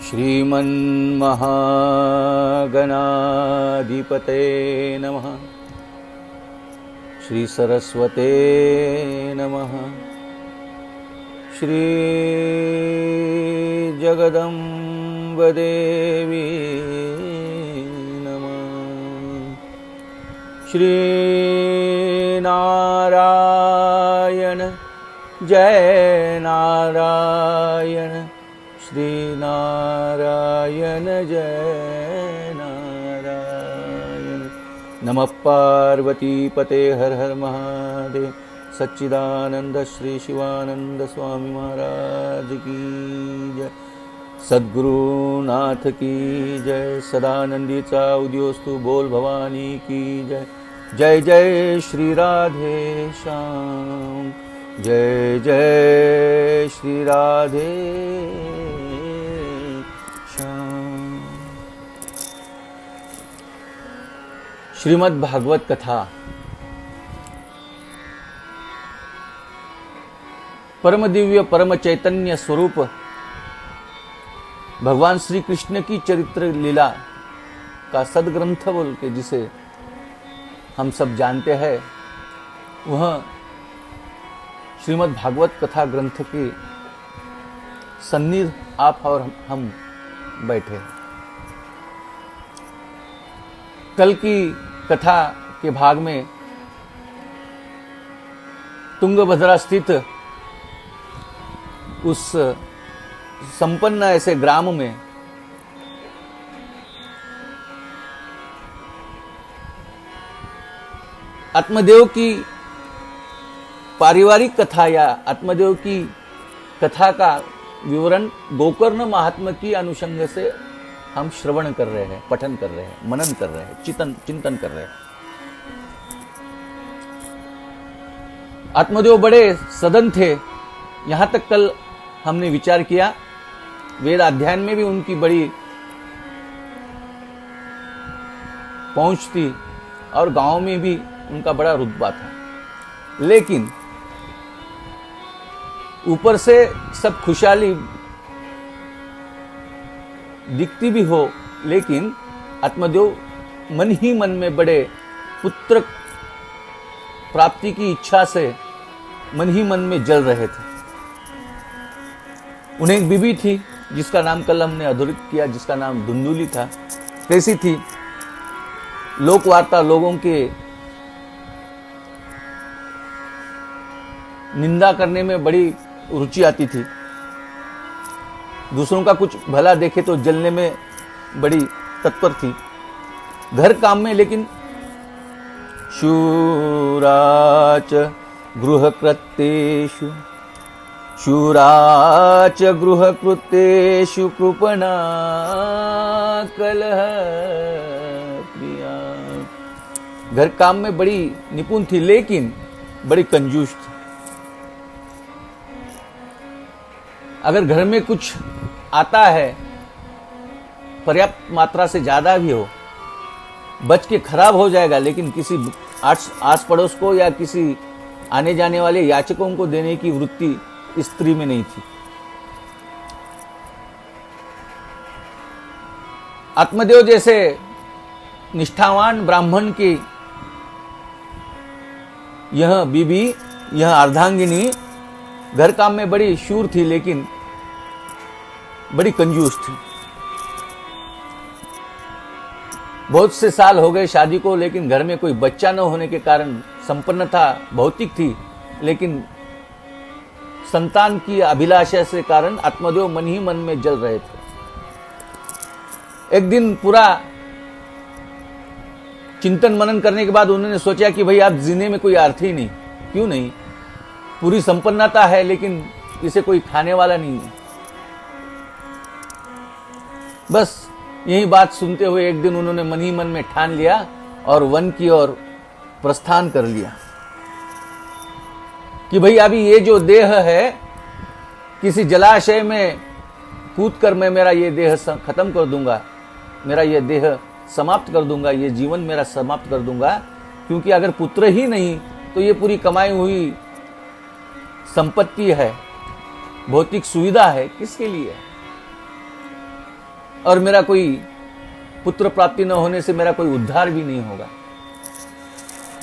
श्रीमन्महागणाधिपते नमः। श्री सरस्वते नमः। श्री जगदम्ब देवी नमः। श्री नारायण जय नारायण, श्री नारायण जय नारायण। नमः पार्वती पते हर हर महादेव। सच्चिदानंद श्री शिवानंद स्वामी महाराज की जय। सद्गुरुनाथ की जय। सदानंदीचा उदयोस्तु बोल भवानी की जय। जय जय श्री राधे श्याम, जय जय श्री राधे श्याम। श्रीमद् भागवत कथा परम दिव्य परम चैतन्य स्वरूप भगवान श्री कृष्ण की चरित्र लीला का सदग्रंथ बोल के जिसे हम सब जानते हैं, वह श्रीमद् भागवत कथा ग्रंथ के सन्निध आप और हम बैठे। कल की कथा के भाग में तुंगभद्रा स्थित उस संपन्न ऐसे ग्राम में आत्मदेव की पारिवारिक कथा या आत्मदेव की कथा का विवरण गोकर्ण महात्मा की अनुषंग से हम श्रवण कर रहे हैं, पठन कर रहे हैं, मनन कर रहे हैं, चिंतन कर रहे हैं। आत्मदेव बड़े सदन थे। यहां तक कल हमने विचार किया, वेद अध्ययन में भी उनकी बड़ी पहुंच थी और गांव में भी उनका बड़ा रुतबा था। लेकिन ऊपर से सब खुशहाली दिखती भी हो, लेकिन आत्मदेव मन ही मन में बड़े पुत्र प्राप्ति की इच्छा से मन ही मन में जल रहे थे। उन्हें एक बीबी थी जिसका नाम कल हमने अधोरेखित किया, जिसका नाम धुंधुली था। कैसी थी? लोकवार्ता, लोगों के निंदा करने में बड़ी रुचि आती थी। दूसरों का कुछ भला देखे तो जलने में बड़ी तत्पर थी। घर काम में लेकिन शूराच गृहकृत्येषु, शूराच गृहकृत्येषु कृपणा कलह प्रिया। घर काम में बड़ी निपुण थी, लेकिन बड़ी कंजूस थी। अगर घर में कुछ आता है, पर्याप्त मात्रा से ज्यादा भी हो, बच के खराब हो जाएगा, लेकिन किसी आस पड़ोस को या किसी आने जाने वाले याचकों को देने की वृत्ति स्त्री में नहीं थी। आत्मदेव जैसे निष्ठावान ब्राह्मण की यह बीबी, यह अर्धांगिनी घर काम में बड़ी शूर थी, लेकिन बड़ी कंजूस थी। बहुत से साल हो गए शादी को, लेकिन घर में कोई बच्चा न होने के कारण संपन्नता भौतिक थी, लेकिन संतान की अभिलाषा से कारण आत्मदेव मन ही मन में जल रहे थे। एक दिन पूरा चिंतन मनन करने के बाद उन्होंने सोचा कि भाई, आप जीने में कोई अर्थ ही नहीं। क्यों नहीं? पूरी संपन्नता है, लेकिन इसे कोई खाने वाला नहीं है। बस यही बात सुनते हुए एक दिन उन्होंने मन ही मन में ठान लिया और वन की ओर प्रस्थान कर लिया कि भाई, अभी ये जो देह है, किसी जलाशय में कूदकर मैं मेरा ये देह खत्म कर दूंगा, मेरा ये देह समाप्त कर दूंगा, ये जीवन मेरा समाप्त कर दूंगा। क्योंकि अगर पुत्र ही नहीं तो ये पूरी कमाई हुई संपत्ति है, भौतिक सुविधा है, किसके लिए? और मेरा कोई पुत्र प्राप्ति न होने से मेरा कोई उद्धार भी नहीं होगा।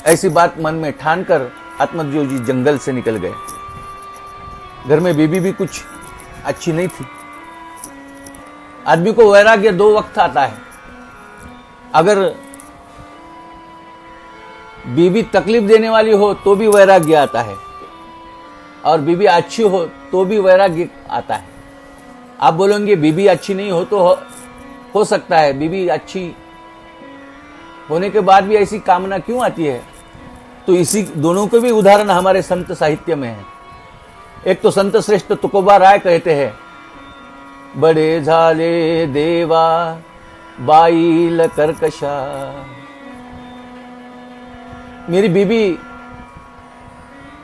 ऐसी बात मन में ठानकर आत्मदेव जी जंगल से निकल गए। घर में बीबी भी कुछ अच्छी नहीं थी। आदमी को वैराग्य 2 वक्त आता है। अगर बीबी तकलीफ देने वाली हो तो भी वैराग्य आता है, और बीबी अच्छी हो तो भी वैराग्य आता है। आप बोलेंगे बीबी अच्छी नहीं हो तो हो सकता है, बीबी अच्छी होने के बाद भी ऐसी कामना क्यों आती है? तो इसी दोनों के भी उदाहरण हमारे संत साहित्य में है। एक तो संत श्रेष्ठ तुकोबा राय कहते हैं, बड़े झाले देवा बाईल कर्कशा। मेरी बीबी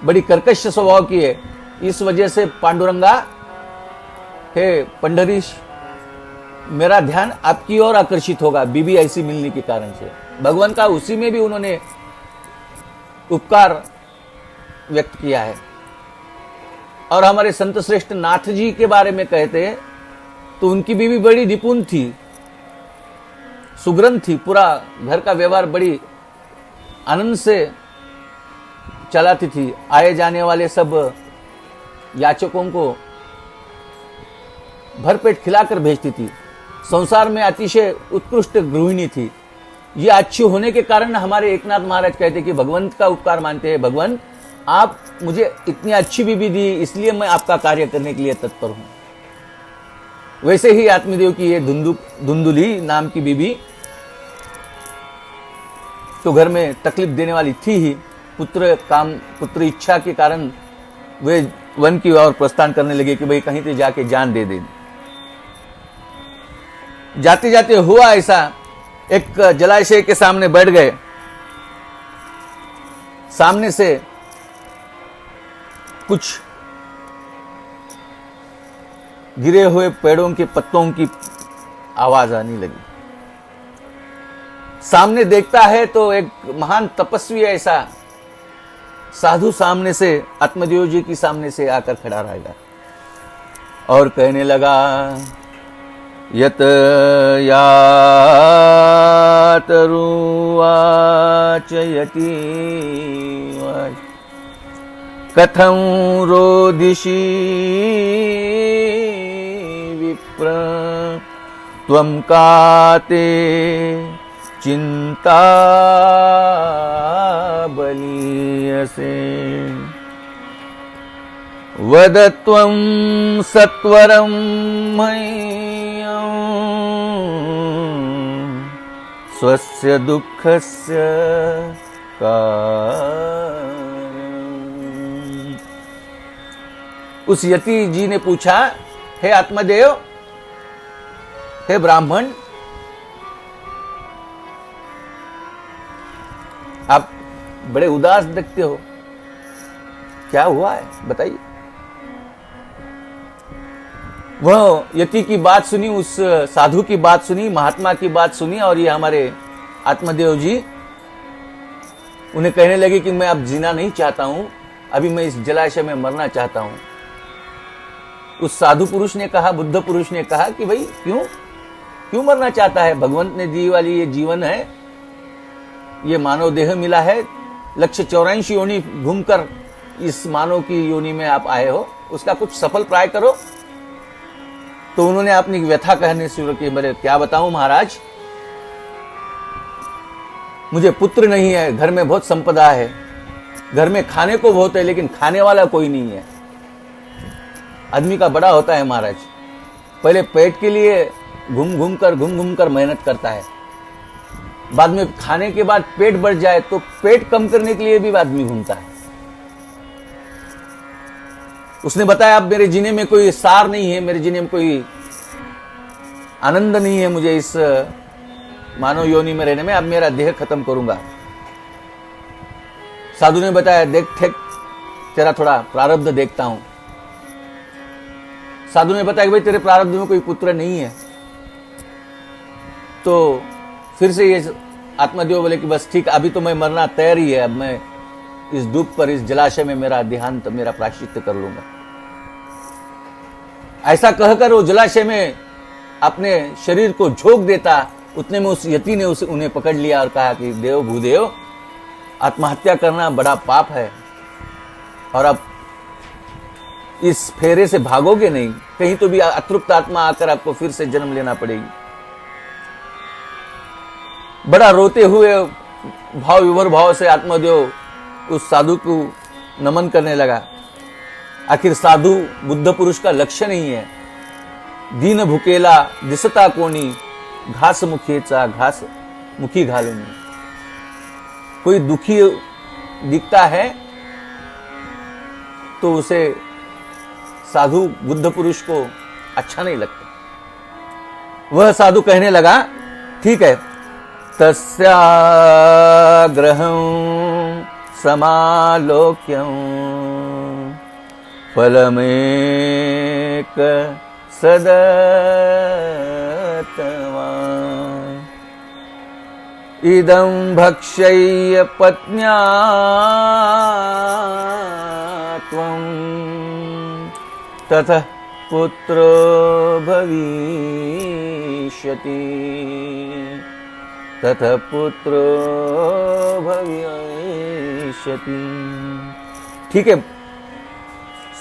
बड़ी कर्कश स्वभाव की है, इस वजह से पांडुरंगा हे पंडरीश, मेरा ध्यान आपकी ओर आकर्षित होगा बीबी ऐसी मिलने के कारण से। भगवान का उसी में भी उन्होंने उपकार व्यक्त किया है। और हमारे संत श्रेष्ठ नाथ जी के बारे में कहते हैं तो उनकी बीवी बड़ी निपुण थी, सुग्रंथ थी, पूरा घर का व्यवहार बड़ी आनंद से चलाती थी। आए जाने वाले सब याचकों को भरपेट खिलाकर भेजती थी। संसार में अतिशय उत्कृष्ट गृहिणी थी। ये अच्छी होने के कारण हमारे एकनाथ महाराज कहते कि भगवंत का उपकार मानते हैं, भगवान आप मुझे इतनी अच्छी बीबी दी, इसलिए मैं आपका कार्य करने के लिए तत्पर हूं। वैसे ही आत्मदेव की ये धुंधुली नाम की बीबी तो घर में तकलीफ देने वाली थी ही। पुत्र इच्छा के कारण वे वन की ओर प्रस्थान करने लगे कि भाई कहीं से जाके जान दे दे। जाते जाते हुआ ऐसा, एक जलाशय के सामने बैठ गए। सामने से कुछ गिरे हुए पेड़ों के पत्तों की आवाज आने लगी। सामने देखता है तो एक महान तपस्वी ऐसा साधु सामने से आत्मदेव जी की सामने से आकर खड़ा रहेगा और कहने लगा, यत यातरुवाच यति कथं रोदिषि विप्र त्वं काते चिंता बलीयसे वद त्वं सत्वरं मह्यं स्वस्य दुःखस्य कारणम्। उस यति जी ने पूछा, हे आत्मदेव, हे ब्राह्मण, आप बड़े उदास दिखते हो, क्या हुआ है बताइए। वह यति की बात सुनी, उस साधु की बात सुनी, महात्मा की बात सुनी, और ये हमारे आत्मदेव जी उन्हें कहने लगे कि मैं अब जीना नहीं चाहता हूं, अभी मैं इस जलाशय में मरना चाहता हूं। उस साधु पुरुष ने कहा, बुद्ध पुरुष ने कहा कि भाई क्यों मरना चाहता है? भगवंत ने दी वाली ये जीवन है, ये मानव देह मिला है, लक्ष्य 84 योनि घूमकर इस मानव की योनि में आप आए हो, उसका कुछ सफल प्राय करो। तो उन्होंने अपनी व्यथा कहने शुरू की, मेरे क्या बताऊं महाराज, मुझे पुत्र नहीं है, घर में बहुत संपदा है, घर में खाने को बहुत है, लेकिन खाने वाला कोई नहीं है। आदमी का बड़ा होता है महाराज, पहले पेट के लिए घूम घूम कर मेहनत करता है, बाद में खाने के बाद पेट बढ़ जाए तो पेट कम करने के लिए भी आदमी घूमता है। उसने बताया, अब मेरे जीने में कोई सार नहीं है, मेरे जीने में कोई आनंद नहीं है, मुझे इस मानव योनि में रहने में, अब मेरा देह खत्म करूंगा। साधु ने बताया, देख तेरा थोड़ा प्रारब्ध देखता हूं। साधु ने बताया कि भाई तेरे प्रारब्ध में कोई पुत्र नहीं है। तो फिर से ये आत्मदेव बोले कि बस ठीक, अभी तो मैं मरना तैयार ही है, अब मैं इस डूब पर, इस जलाशय में मेरा देहांत, मेरा प्रायश्चित्त कर लूंगा। ऐसा कहकर वो जलाशय में अपने शरीर को झोंक देता, उतने में उस यति ने उन्हें पकड़ लिया और कहा कि देव भूदेव, आत्महत्या करना बड़ा पाप है और अब इस फेरे से भागोगे नहीं, कहीं तो भी अतृप्त आत्मा आकर आपको फिर से जन्म लेना पड़ेगी। बड़ा रोते हुए भाव विभोर भाव से आत्मदेव उस साधु को नमन करने लगा। आखिर साधु बुद्ध पुरुष का लक्षण ही है। दीन भुकेला दिसता कोणी, घास मुखीचा घास मुखी घालूनी। कोई दुखी दिखता है तो उसे साधु बुद्ध पुरुष को अच्छा नहीं लगता। वह साधु कहने लगा, ठीक है, तस्याग्रहं समालोक्यं फलमेक सदतवान् इदं भक्ष्य पत्न्या त्वं ततः पुत्रो भविष्यति, ततः पुत्रो भविष्यति। ठीक है,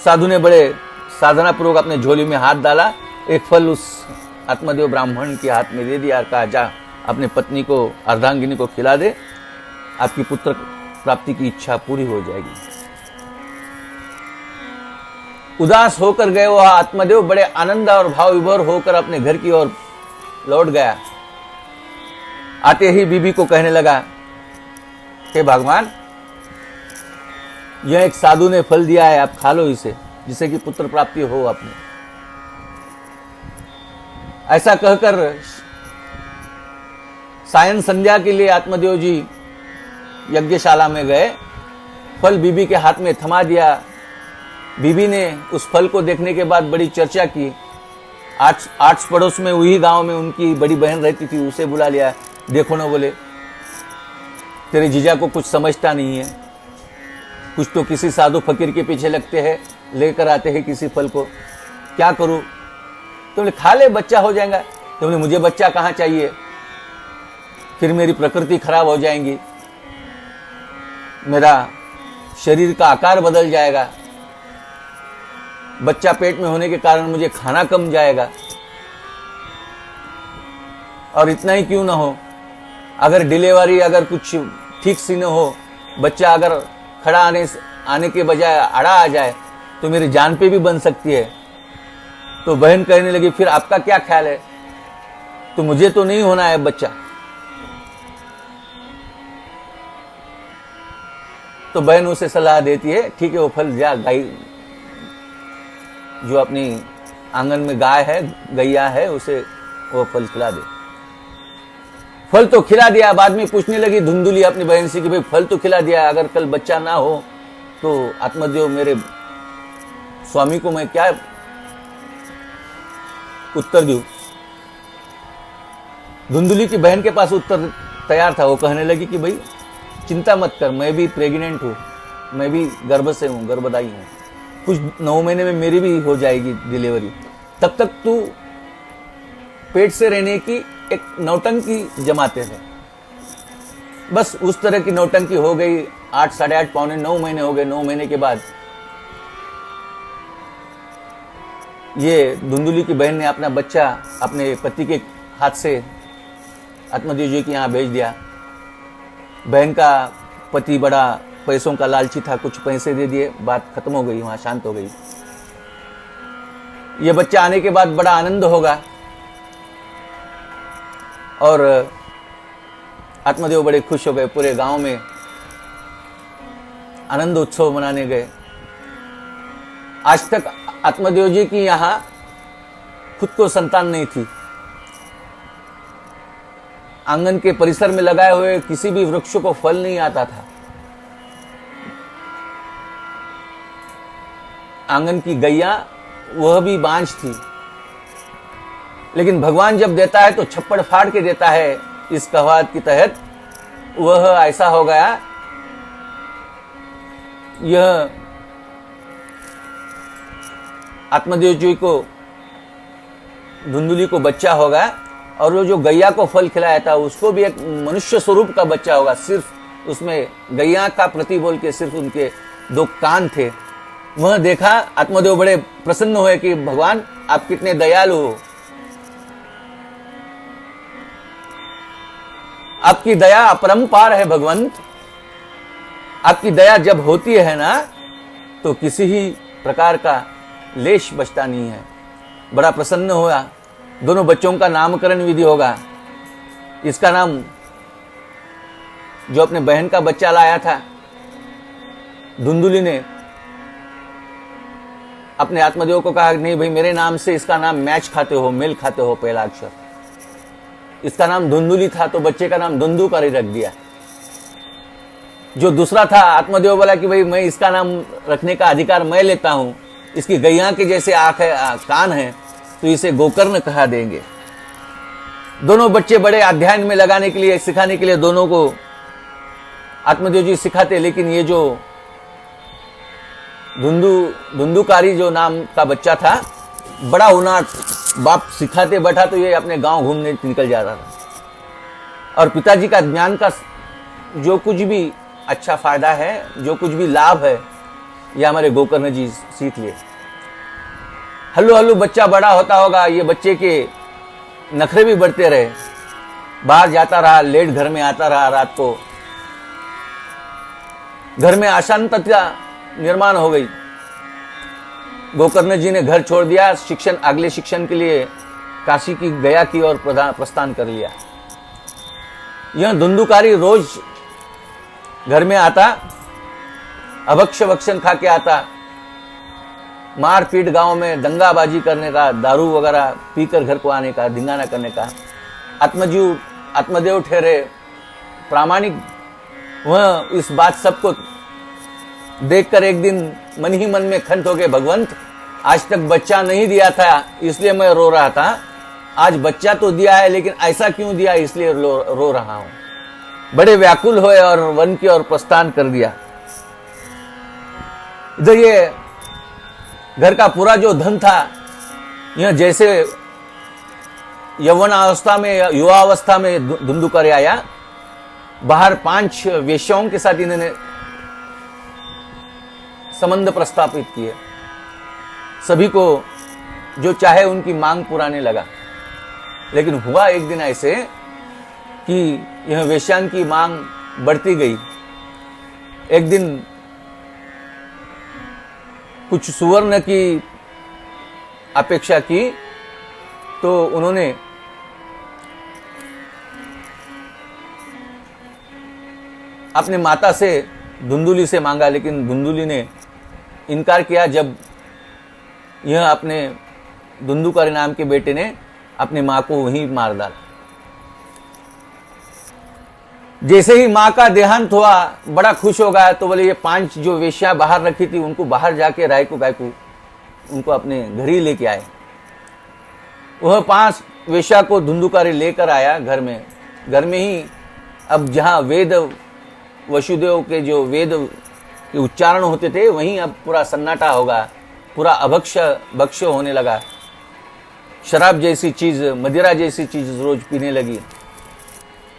साधु ने बड़े साधना पूर्वक अपने झोली में हाथ डाला, एक फल उस आत्मदेव ब्राह्मण के हाथ में दे दिया और कहा, जा अपने पत्नी को, अर्धांगिनी को खिला दे, आपकी पुत्र प्राप्ति की इच्छा पूरी हो जाएगी। उदास होकर गए वह आत्मदेव बड़े आनंद और भाव विभोर होकर अपने घर की ओर लौट गया। आते ही बीबी को कहने लगा कि भगवान, यह एक साधु ने फल दिया है, आप खा लो इसे, जिससे कि पुत्र प्राप्ति हो अपने। ऐसा कहकर सायं संध्या के लिए आत्मदेव जी यज्ञशाला में गए। फल बीबी के हाथ में थमा दिया। बीबी ने उस फल को देखने के बाद बड़ी चर्चा की। आठ पड़ोस में, वही गांव में उनकी बड़ी बहन रहती थी, उसे बुला लिया। देखो ना, बोले तेरे जीजा को कुछ समझता नहीं है, कुछ तो किसी साधु फकीर के पीछे लगते हैं, लेकर आते हैं किसी फल को, क्या करूं? तो बोले खा ले, बच्चा हो जाएगा। तो बोले मुझे बच्चा कहाँ चाहिए, फिर मेरी प्रकृति खराब हो जाएंगी, मेरा शरीर का आकार बदल जाएगा, बच्चा पेट में होने के कारण मुझे खाना कम जाएगा। और इतना ही क्यों ना हो, अगर डिलीवरी अगर कुछ ठीक सी न हो, बच्चा अगर खड़ा आने के बजाय अड़ा आ जाए तो मेरी जान पे भी बन सकती है। तो बहन कहने लगी, फिर आपका क्या ख्याल है? तो मुझे तो नहीं होना है बच्चा। तो बहन उसे सलाह देती है, ठीक है, वो फल जा, गाय जो अपनी आंगन में गाय है, गैया है, उसे वो फल खिला दे। फल तो खिला दिया। बाद में पूछने लगी धुंधुली अपनी बहन से कि भाई फल तो खिला दिया, अगर कल बच्चा ना हो तो आत्मदेव मेरे स्वामी को मैं क्या उत्तर दूं? धुंधुली की बहन के पास उत्तर तैयार था। वो कहने लगी कि भाई चिंता मत कर, मैं भी प्रेग्नेंट हूं, मैं भी गर्भ से हूं, गर्भदायी हूं, कुछ 9 महीने में मेरी भी हो जाएगी डिलीवरी, तब तक तू पेट से रहने की एक नौटंकी जमाते रहे। बस उस तरह की नौटंकी हो गई। 8, साढ़े 8, पौने 9 महीने हो गए। 9 महीने के बाद ये धुंधुली की बहन ने अपना बच्चा अपने पति के हाथ से आत्मदेव जी के यहाँ भेज दिया। बहन का पति बड़ा पैसों का लालची था, कुछ पैसे दे दिए, बात खत्म हो गई, वहां शांत हो गई। ये बच्चा आने के बाद बड़ा आनंद होगा और आत्मदेव बड़े खुश हो गए। पूरे गांव में आनंद उत्सव मनाने गए। आज तक आत्मदेव जी की यहां खुद को संतान नहीं थी। आंगन के परिसर में लगाए हुए किसी भी वृक्ष को फल नहीं आता था। आंगन की गैया वह भी बांझ थी। लेकिन भगवान जब देता है तो छप्पड़ फाड़ के देता है। इस कहावत के तहत वह ऐसा हो गया। यह आत्मदेव जी को धुंधुली को बच्चा होगा, और वो जो गैया को फल खिलाया था उसको भी एक मनुष्य स्वरूप का बच्चा होगा। सिर्फ उसमें गैया का प्रति बोल के सिर्फ उनके 2 कान थे। वह देखा, आत्मदेव बड़े प्रसन्न हुए कि भगवान आप कितने दयालु हो, आपकी दया अपरंपार है भगवंत। आपकी दया जब होती है ना तो किसी ही प्रकार का लेश बचता नहीं है। बड़ा प्रसन्न हुआ। दोनों बच्चों का नामकरण विधि होगा। इसका नाम जो अपने बहन का बच्चा लाया था धुंधुली ने अपने आत्मदेव को कहा, नहीं भाई मेरे नाम से इसका नाम मैच खाते हो, मेल खाते हो पहला अक्षर। इसका नाम धुंधुली था तो बच्चे का नाम धुंधुकारी रख दिया। जो दूसरा था आत्मदेव बोला कि भाई मैं इसका नाम रखने का अधिकार मैं लेता हूं, इसकी गैया के जैसे आंख है, कान है, तो इसे गोकर्ण कहा देंगे। दोनों बच्चे बड़े अध्ययन में लगाने के लिए, सिखाने के लिए दोनों को आत्मदेव जी सिखाते। लेकिन ये जो धुंधुकारी जो नाम का बच्चा था, बड़ा उनाट, बाप सिखाते बैठा तो ये अपने गांव घूमने निकल जाता था। और पिताजी का ज्ञान का जो कुछ भी अच्छा फायदा है, जो कुछ भी लाभ है, ये हमारे गोकर्ण जी सीख लिए। हल्लू हल्लू बच्चा बड़ा होता होगा, ये बच्चे के नखरे भी बढ़ते रहे। बाहर जाता रहा, लेट घर में आता रहा, रात को घर में अशांतता निर्माण हो गई। गोकर्ण जी ने घर छोड़ दिया, शिक्षण, अगले शिक्षण के लिए काशी की गया की ओर प्रस्थान कर लिया। यह धुंधुकारी रोज घर में आता, अभक्ष भक्षण खा के आता, मार पीट गांव में दंगाबाजी करने का, दारू वगैरह पीकर घर को आने का, धिंगाना करने का। आत्मदेव ठहरे प्रामाणिक। वह इस बात सबको देखकर एक दिन मन ही मन में खंत हो गए, भगवंत आज तक बच्चा नहीं दिया था इसलिए मैं रो रहा था, आज बच्चा तो दिया है लेकिन ऐसा क्यों दिया, इसलिए रो रहा हूं। बड़े व्याकुल हुए और वन की ओर प्रस्थान कर दिया। इधर ये घर का पूरा जो धन था, यह जैसे यौवन अवस्था में, युवा अवस्था में धुंधुकारी आया, बाहर 5 वेश्याओं के साथ इन्होंने संबंध प्रस्तापित किए। सभी को जो चाहे उनकी मांग पुराने लगा। लेकिन हुआ एक दिन ऐसे कि यह वेश्याओं की मांग बढ़ती गई। एक दिन कुछ सुवर्ण की अपेक्षा की तो उन्होंने अपने माता से, धुंधुली से मांगा, लेकिन धुंधुली ने इनकार किया। जब यह अपने धुंधुकारी नाम के बेटे ने अपनी मां को वहीं मार डाला। जैसे ही मां का देहांत हुआ, बड़ा खुश हो गया, तो बोले ये 5 जो वेश्या बाहर रखी थी उनको बाहर जाके रायकू गायकू उनको अपने घर ही लेके आए। वह 5 वेश्या को धुंधुकारी लेकर आया घर में। घर में ही अब जहां वेद वसुदेव के जो वेद के उच्चारण होते थे, वहीं अब पूरा सन्नाटा होगा, पूरा अभक्ष भक्ष्य होने लगा। शराब जैसी चीज, मदिरा जैसी चीज रोज पीने लगी।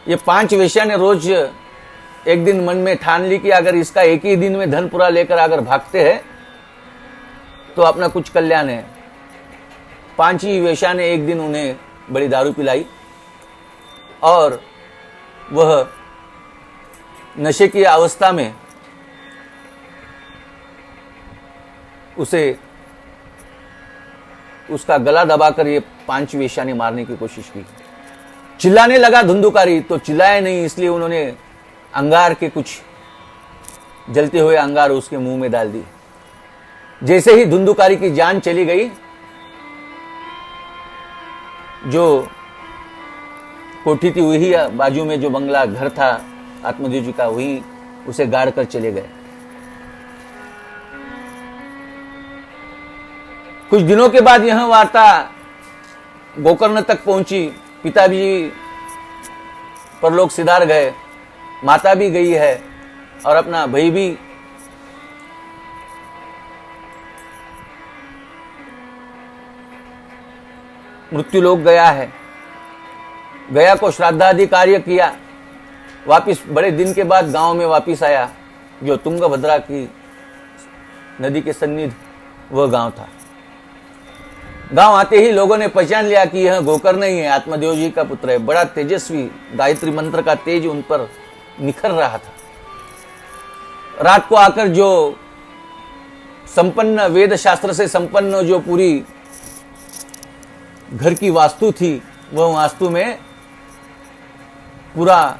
ये 5 वेश्या ने रोज एक दिन मन में ठान ली कि अगर इसका एक ही दिन में धन पूरा लेकर अगर भागते हैं तो अपना कुछ कल्याण है। 5 ही वेश्या ने एक दिन उन्हें बड़ी दारू पिलाई और वह नशे की अवस्था में उसे उसका गला दबाकर ये 5 वेश्या ने मारने की कोशिश की। चिल्लाने लगा धुंधुकारी, तो चिल्लाए नहीं, इसलिए उन्होंने अंगार के कुछ जलते हुए अंगार उसके मुंह में डाल दी। जैसे ही धुंधुकारी की जान चली गई, जो कोठी थी वही बाजू में जो बंगला घर था आत्मदेव जी का, वही उसे गाड़ कर चले गए। कुछ दिनों के बाद यह वार्ता गोकर्ण तक पहुंची। पिताजी परलोक सिधार गए, माता भी गई है और अपना भाई भी। मृत्यु लोक गया है, गया को श्राद्धादि कार्य किया, वापिस बड़े दिन के बाद गांव में वापिस आया, जो तुंगभद्रा की नदी के सन्निध वह गांव था। गांव आते ही लोगों ने पहचान लिया कि यह गोकर्ण ही है, आत्मदेव जी का पुत्र है। बड़ा तेजस्वी, गायत्री मंत्र का तेज उन पर निखर रहा था। रात को आकर जो संपन्न, वेद शास्त्र से संपन्न जो पूरी घर की वास्तु थी, वह वास्तु में पूरा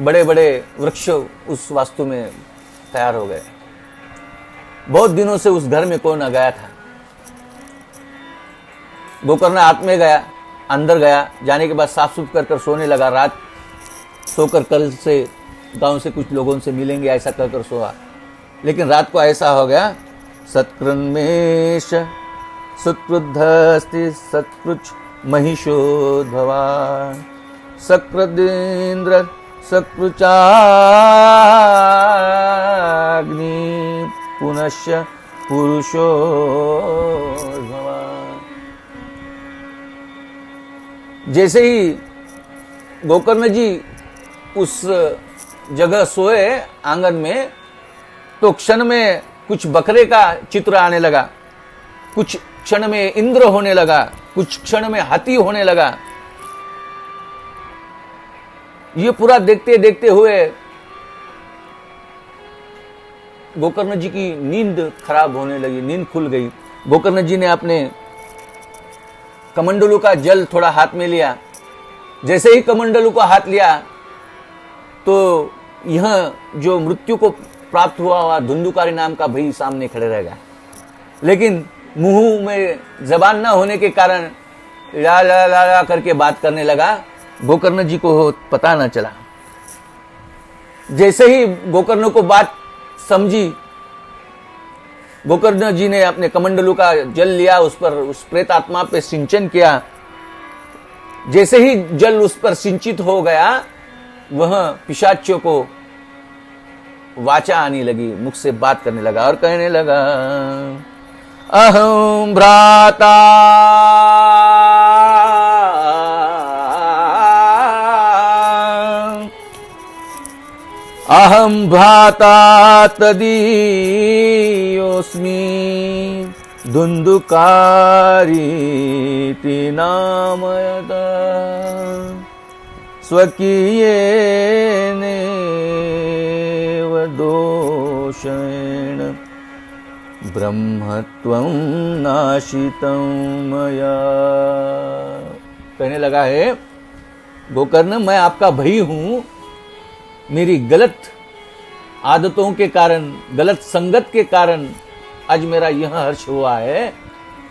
बड़े बड़े वृक्ष उस वास्तु में तैयार हो गए। बहुत दिनों से उस घर में कोई न गया था। गोकर्ण हाथ में गया, अंदर गया, जाने के बाद साफ सुफ कर सोने लगा। रात सोकर कल से गांव से कुछ लोगों से मिलेंगे ऐसा कर सोआ। लेकिन रात को ऐसा हो गया, सत्कृन्मेष सुक्रुद्धस्ति सत्कृच महिषोद्भवा सकृदेन्द्र सकृचाग्नि पुनश्च पुरुषोद्भवा। जैसे ही गोकर्ण जी उस जगह सोए आंगन में, तो क्षण में कुछ बकरे का चित्र आने लगा, कुछ क्षण में इंद्र होने लगा, कुछ क्षण में हाथी होने लगा। ये पूरा देखते देखते हुए गोकर्ण जी की नींद खराब होने लगी, नींद खुल गई। गोकर्ण जी ने अपने कमंडलू का जल थोड़ा हाथ में लिया। जैसे ही कमंडलू को हाथ लिया तो यह जो मृत्यु को प्राप्त हुआ धुंधुकारी नाम का भाई सामने खड़े रह गया। लेकिन मुंह में जबान न होने के कारण ला ला ला ला करके बात करने लगा। गोकर्ण जी को पता न चला। जैसे ही गोकर्ण को बात समझी, गोकर्ण जी ने अपने कमंडलू का जल लिया, उस पर उस प्रेत आत्मा पे सिंचन किया। जैसे ही जल उस पर सिंचित हो गया, वह पिशाच्यों को वाचा आने लगी, मुख से बात करने लगा और कहने लगा, अहं भ्राता अहं भ्राता तदीयोऽस्मि धुन्धुकारीति नामयता स्वकीयेनेव दोषेण ब्रह्मत्वं नाशितं मया। कहने लगा है, गोकर्ण मैं आपका भाई हूं। मेरी गलत आदतों के कारण, गलत संगत के कारण आज मेरा यह हर्ष हुआ है।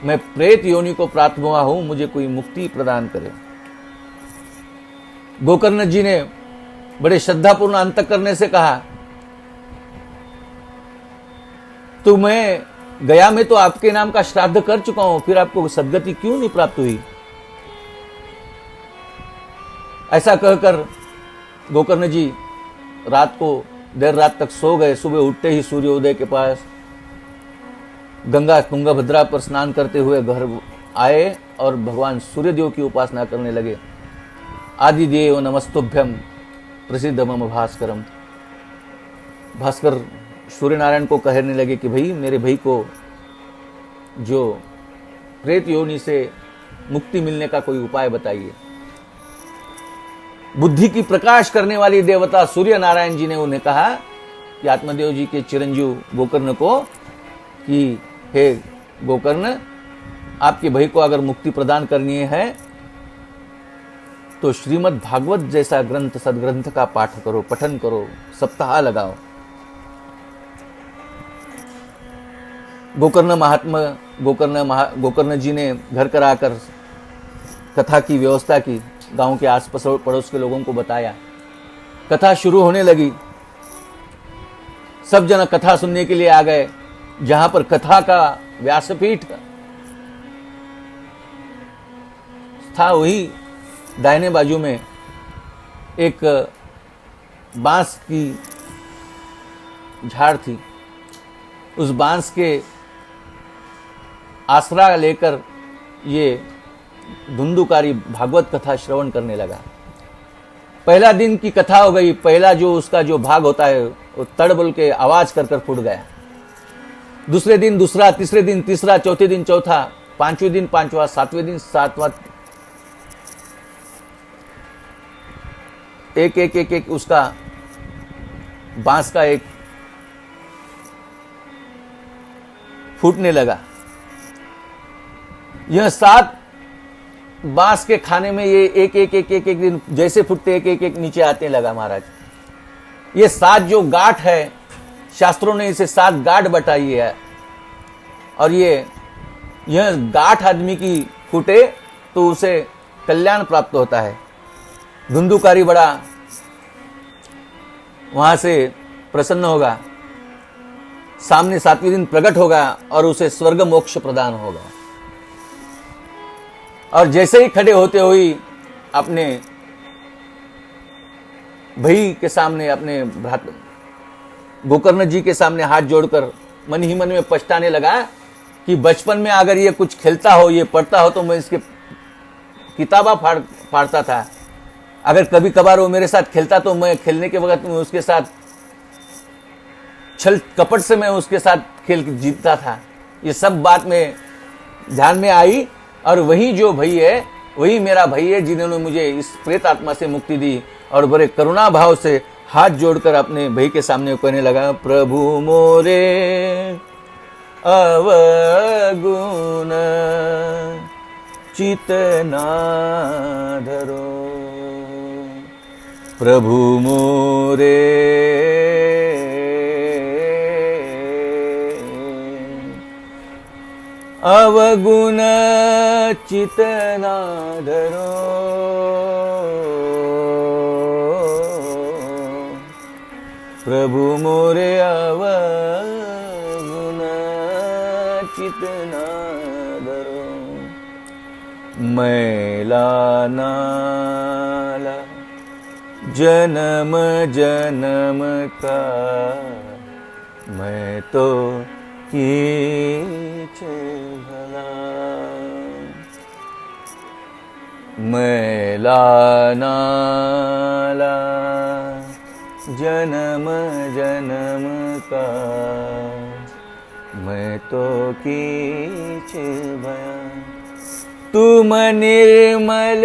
मैं प्रेत योनि को प्राप्त हुआ हूं, मुझे कोई मुक्ति प्रदान करे। गोकर्ण जी ने बड़े श्रद्धापूर्ण अंतःकरण से कहा, तो मैं गया में तो आपके नाम का श्राद्ध कर चुका हूं, फिर आपको सद्गति क्यों नहीं प्राप्त हुई? ऐसा कहकर गोकर्ण जी रात को देर रात तक सो गए। सुबह उठते ही सूर्योदय के पास गंगा तुंगभद्रा पर स्नान करते हुए घर आए और भगवान सूर्यदेव की उपासना करने लगे। आदिदेव नमस्तुभ्यम प्रसिद्ध मम भास्करम। भास्कर सूर्य नारायण को कहने लगे कि भाई, मेरे भाई को जो प्रेत योनि से मुक्ति मिलने का कोई उपाय बताइए। बुद्धि की प्रकाश करने वाली देवता सूर्य नारायण जी ने उन्हें कहा कि आत्मदेव जी के चिरंजीव गोकर्ण को कि हे गोकर्ण, आपके भाई को अगर मुक्ति प्रदान करनी है तो श्रीमद् भागवत जैसा ग्रंथ, सदग्रंथ का पाठ करो, पठन करो, सप्ताह लगाओ। गोकर्ण जी ने घर कर आकर कथा की व्यवस्था की, गांव के आस पड़ोस के लोगों को बताया। कथा शुरू होने लगी। सब जन कथा सुनने के लिए आ गए। जहां पर कथा का व्यासपीठ था, वही दाहिने बाजू में एक बांस की झाड़ थी। उस बांस के आसरा लेकर ये धुंधुकारी भागवत कथा श्रवण करने लगा। पहला दिन की कथा हो गई, पहला जो उसका जो भाग होता है वो तड़बल के आवाज कर कर फूट गया। दूसरे दिन दूसरा, तीसरे दिन तीसरा, चौथे दिन चौथा, पांचवें दिन पांचवा, सातवें दिन सातवां, एक एक एक एक उसका बांस का एक फूटने लगा। यह 7 बांस के खाने में ये एक एक एक एक एक दिन जैसे फुटते एक एक एक नीचे आते लगा महाराज। ये 7 जो गांठ है, शास्त्रों ने इसे 7 गांठ बताई है, और यह गांठ आदमी की फूटे तो उसे कल्याण प्राप्त होता है। धुंधुकारी बड़ा वहां से प्रसन्न होगा, सामने 7वें दिन प्रकट होगा और उसे स्वर्ग मोक्ष प्रदान होगा। और जैसे ही खड़े होते हुए अपने भाई के सामने, अपने भ्राता गोकर्ण जी के सामने हाथ जोड़कर मन ही मन में पछताने लगा कि बचपन में अगर ये कुछ खेलता हो, ये पढ़ता हो, तो मैं इसके किताबा फाड़ता था। अगर कभी कभार वो मेरे साथ खेलता तो मैं खेलने के वक्त में उसके साथ छल कपट से मैं उसके साथ खेल जीतता था। ये सब बात में ध्यान में आई, और वही जो भाई है वही मेरा भाई है जिन्होंने मुझे इस प्रेत आत्मा से मुक्ति दी। और बड़े करुणा भाव से हाथ जोड़कर अपने भाई के सामने कहने लगा, प्रभु मोरे अवगुण चित ना धरो, प्रभु मोरे अवगुण चित ना धरो, प्रभु मोरे अवगुण चित ना धरो। मैला नाला जन्म जन्म का मैं तो कीच भला, मैला नाला जन्म जन्म का मैं तो कीच भया। तुम निर्मल,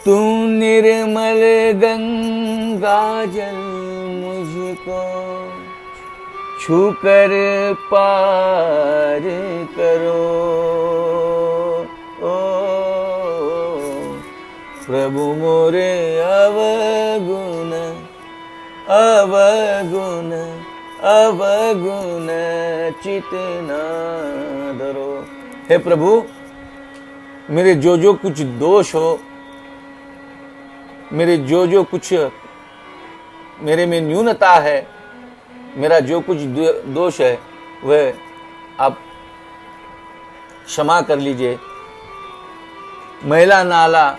तुम निर्मल गंगा जल मुझको छूकर पार करो, ओ प्रभु मोरे अवगुण अवगुण अवगुण चित ना धरो। हे प्रभु, मेरे जो जो कुछ दोष हो, मेरे जो जो कुछ मेरे में न्यूनता है, मेरा जो कुछ दोष है वह आप क्षमा कर लीजिए। मैला नाला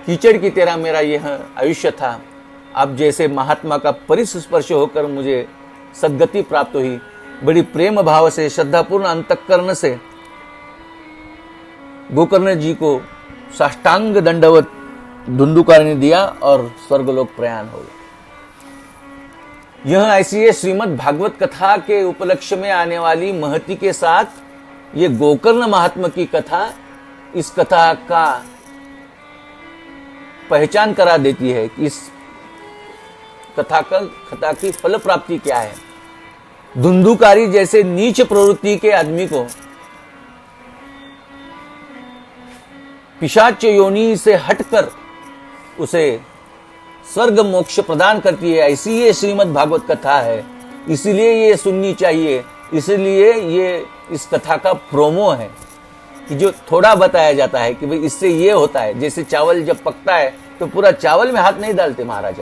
कीचड़ की तरह मेरा यह आयुष्य था। आप जैसे महात्मा का परिस्पर्श होकर मुझे सद्गति प्राप्त हुई। बड़ी प्रेम भाव से, श्रद्धापूर्ण अंतःकरण से गोकर्ण जी को साष्टांग दंडवत धुंधुकारी ने दिया और स्वर्गलोक प्रयाण हो गया। यह ऐसी है श्रीमद् भागवत कथा के उपलक्ष्य में आने वाली महती के साथ ये गोकर्ण महात्मा की कथा इस कथा का पहचान करा देती है कि इस कथा की फल प्राप्ति क्या है। धुंधुकारी जैसे नीच प्रवृत्ति के आदमी को पिशाच योनि से हटकर उसे स्वर्ग मोक्ष प्रदान करती है। ऐसी ये श्रीमद् भागवत कथा है, इसलिए ये सुननी चाहिए। इसलिए ये इस कथा का प्रोमो है कि जो थोड़ा बताया जाता है कि भाई इससे ये होता है। जैसे चावल जब पकता है तो पूरा चावल में हाथ नहीं डालते महाराज,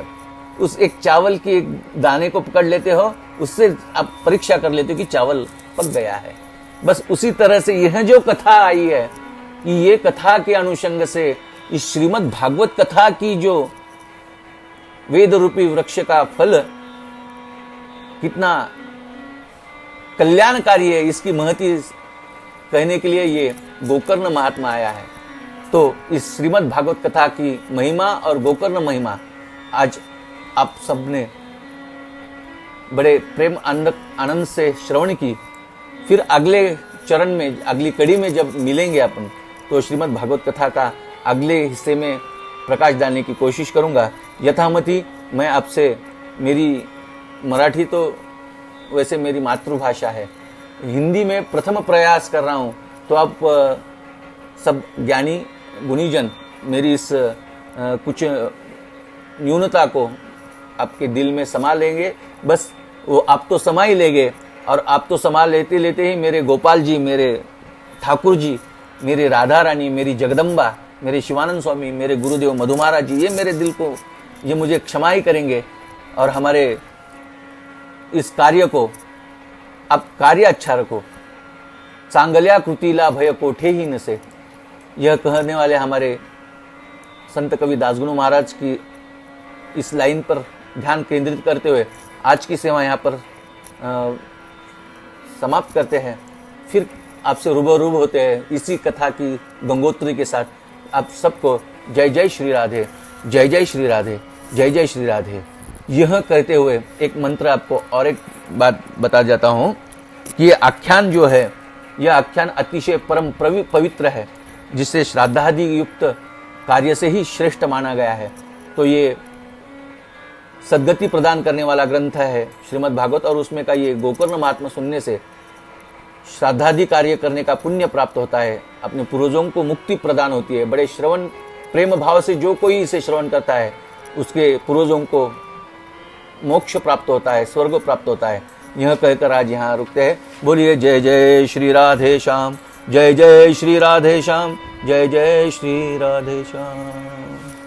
उस एक चावल के एक दाने को पकड़ लेते हो, उससे आप परीक्षा कर लेते हो कि चावल पक गया है। बस उसी तरह से यह जो कथा आई है कि ये कथा के अनुषंग से इस श्रीमद् भागवत कथा की जो वेद रूपी वृक्ष का फल कितना कल्याणकारी है, इसकी महती कहने के लिए ये गोकर्ण महात्मा आया है। तो इस श्रीमद् भागवत कथा की महिमा और गोकर्ण महिमा आज आप सबने बड़े प्रेम आनंद से श्रवण की। फिर अगले चरण में, अगली कड़ी में जब मिलेंगे अपन, तो श्रीमद् भागवत कथा का अगले हिस्से में प्रकाश डालने की कोशिश करूंगा। यथामति मैं आपसे, मेरी मराठी तो वैसे मेरी मातृभाषा है, हिंदी में प्रथम प्रयास कर रहा हूँ। तो आप सब ज्ञानी गुणीजन मेरी इस कुछ न्यूनता को आपके दिल में समा लेंगे। बस वो आप तो समा ही लेंगे, और आप तो समा लेते लेते ही मेरे गोपाल जी, मेरे ठाकुर जी, मेरी राधा रानी, मेरी जगदम्बा, मेरे शिवानंद स्वामी, मेरे गुरुदेव मधु महाराज जी, ये मेरे दिल को, ये मुझे क्षमा ही करेंगे। और हमारे इस कार्य को आप कार्य अच्छा रखो। चांगल्या कृतीला भय कोठे ही नसे, यह कहने वाले हमारे संत कवि दासगुरु महाराज की इस लाइन पर ध्यान केंद्रित करते हुए आज की सेवा यहाँ पर समाप्त करते हैं। फिर आपसे रूबरू होते हैं इसी कथा की गंगोत्री के साथ। आप सबको जय जय श्री राधे, जय जय श्री राधे, जय जय श्री राधे। यह कहते हुए एक मंत्र आपको और एक बात बता जाता हूँ कि ये आख्यान जो है, यह आख्यान अतिशय परम पवित्र है, जिसे श्राद्धादि युक्त कार्य से ही श्रेष्ठ माना गया है। तो ये सद्गति प्रदान करने वाला ग्रंथ है श्रीमद् भागवत, और उसमें का ये गोकर्ण महात्मा सुनने से श्राद्धादि कार्य करने का पुण्य प्राप्त होता है, अपने पूर्वजों को मुक्ति प्रदान होती है। बड़े श्रवण प्रेम भाव से जो कोई इसे श्रवण करता है, उसके पूर्वजों को मोक्ष प्राप्त होता है, स्वर्ग प्राप्त होता है। यह कहकर आज यहाँ रुकते हैं। बोलिए जय जय श्री राधे श्याम, जय जय श्री राधे श्याम, जय जय श्री राधे श्याम।